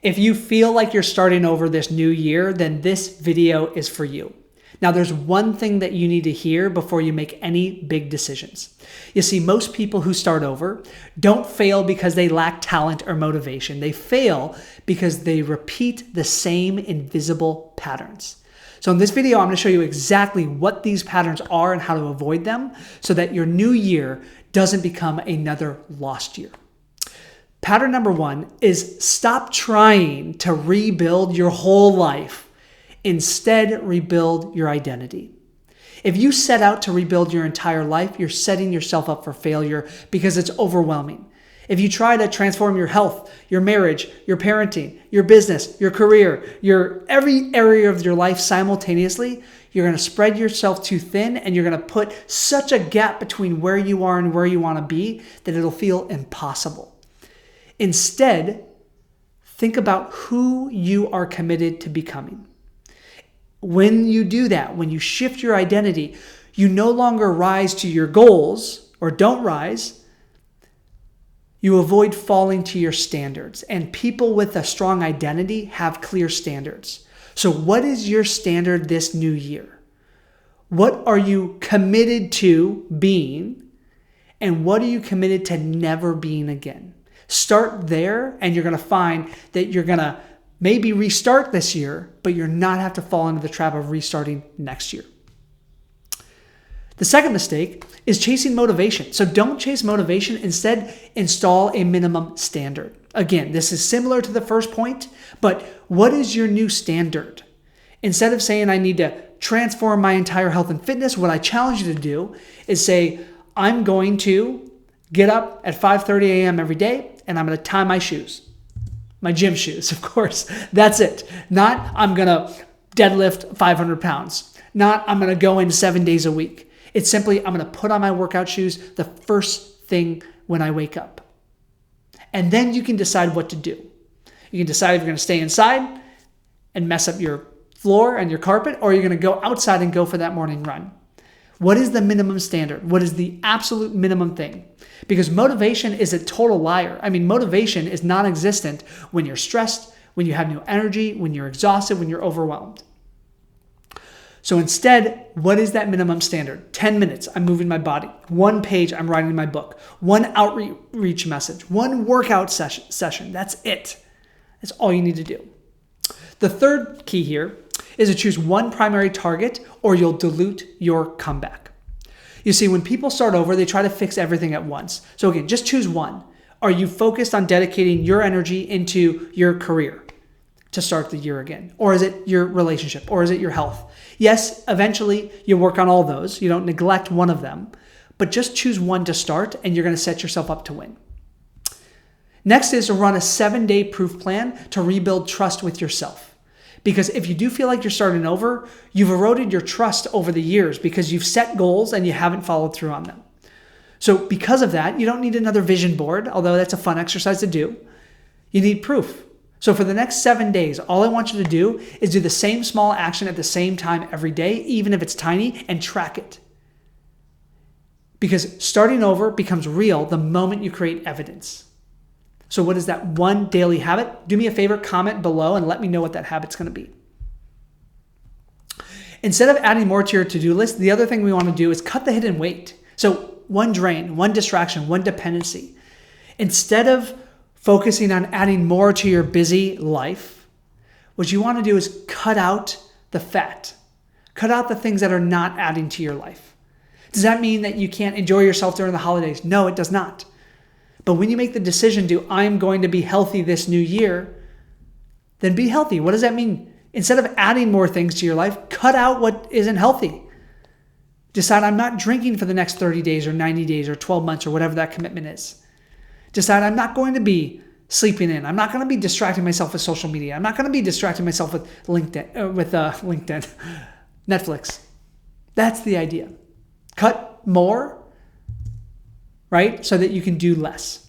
If you feel like you're starting over this new year, then this video is for you. Now, there's one thing that you need to hear before you make any big decisions. You see, most people who start over don't fail because they lack talent or motivation. They fail because they repeat the same invisible patterns. So in this video, I'm going to show you exactly what these patterns are and how to avoid them so that your new year doesn't become another lost year. Pattern number one is stop trying to rebuild your whole life. Instead, rebuild your identity. If you set out to rebuild your entire life, you're setting yourself up for failure because it's overwhelming. If you try to transform your health, your marriage, your parenting, your business, your career, every area of your life simultaneously, you're going to spread yourself too thin and you're going to put such a gap between where you are and where you want to be that it'll feel impossible. Instead, think about who you are committed to becoming. When you do that, when you shift your identity, you no longer rise to your goals or don't rise. You avoid falling to your standards. And people with a strong identity have clear standards. So what is your standard this new year? What are you committed to being? And what are you committed to never being again? Start there and you're going to find that you're going to maybe restart this year, but you're not have to fall into the trap of restarting next year. The second mistake is chasing motivation. So don't chase motivation. Instead, install a minimum standard. Again, this is similar to the first point, but what is your new standard? Instead of saying I need to transform my entire health and fitness, what I challenge you to do is say, I'm going to get up at 5:30 a.m. every day and I'm going to tie my shoes. My gym shoes, of course. That's it. Not I'm going to deadlift 500 pounds. Not I'm going to go in 7 days a week. It's simply I'm going to put on my workout shoes the first thing when I wake up. And then you can decide what to do. You can decide if you're going to stay inside and mess up your floor and your carpet, or you're going to go outside and go for that morning run. What is the minimum standard? What is the absolute minimum thing? Because motivation is a total liar. I mean, motivation is non-existent when you're stressed, when you have no energy, when you're exhausted, when you're overwhelmed. So instead, what is that minimum standard? 10 minutes, I'm moving my body. 1 page, I'm writing my book. 1 outreach message. 1 workout session. That's it. That's all you need to do. The third key here is to choose one primary target or you'll dilute your comeback. You see, when people start over, they try to fix everything at once. So again, just choose one. Are you focused on dedicating your energy into your career to start the year again? Or is it your relationship? Or is it your health? Yes, eventually you work on all those. You don't neglect one of them, but just choose one to start and you're going to set yourself up to win. Next is to run a 7-day proof plan to rebuild trust with yourself. Because if you do feel like you're starting over, you've eroded your trust over the years because you've set goals and you haven't followed through on them. So because of that, you don't need another vision board, although that's a fun exercise to do. You need proof. So for the next 7 days, all I want you to do is do the same small action at the same time every day, even if it's tiny, and track it. Because starting over becomes real the moment you create evidence. So what is that one daily habit? Do me a favor, comment below and let me know what that habit's going to be. Instead of adding more to your to-do list, the other thing we want to do is cut the hidden weight. So one drain, one distraction, one dependency. Instead of focusing on adding more to your busy life, what you want to do is cut out the fat. Cut out the things that are not adding to your life. Does that mean that you can't enjoy yourself during the holidays? No, it does not. But when you make the decision to, I'm going to be healthy this new year, then be healthy. What does that mean? Instead of adding more things to your life, cut out what isn't healthy. Decide I'm not drinking for the next 30 days or 90 days or 12 months or whatever that commitment is. Decide I'm not going to be sleeping in. I'm not going to be distracting myself with social media. I'm not going to be distracting myself with LinkedIn, Netflix. That's the idea. Cut more, right? So that you can do less.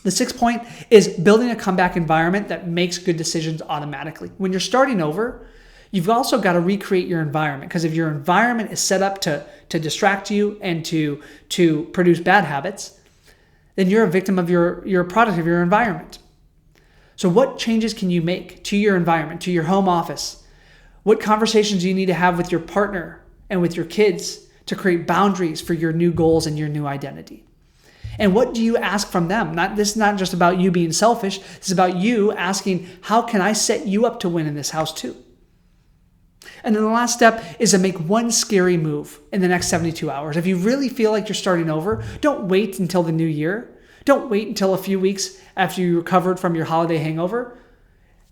The sixth point is building a comeback environment that makes good decisions automatically. When you're starting over, you've also got to recreate your environment, because if your environment is set up to distract you and to produce bad habits, then you're a victim of your product of your environment. So what changes can you make to your environment, to your home office? What conversations do you need to have with your partner and with your kids to create boundaries for your new goals and your new identity? And what do you ask from them? This is not just about you being selfish. This is about you asking, how can I set you up to win in this house too? And then the last step is to make one scary move in the next 72 hours. If you really feel like you're starting over, don't wait until the new year. Don't wait until a few weeks after you recovered from your holiday hangover.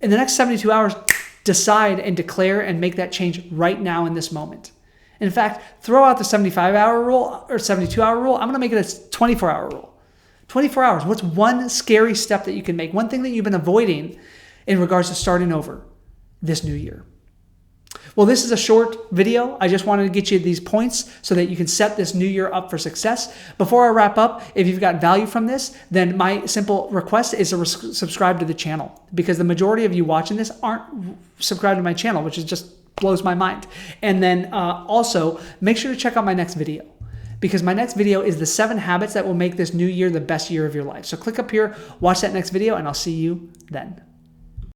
In the next 72 hours, decide and declare and make that change right now in this moment. In fact, throw out the 75-hour rule or 72-hour rule. I'm going to make it a 24-hour rule. 24 hours. What's one scary step that you can make? One thing that you've been avoiding in regards to starting over this new year. Well, this is a short video. I just wanted to get you these points so that you can set this new year up for success. Before I wrap up, if you've got value from this, then my simple request is to subscribe to the channel, because the majority of you watching this aren't subscribed to my channel, which is just blows my mind. And then also make sure to check out my next video, because my next video is the 7 habits that will make this new year the best year of your life. So click up here, watch that next video, and I'll see you then.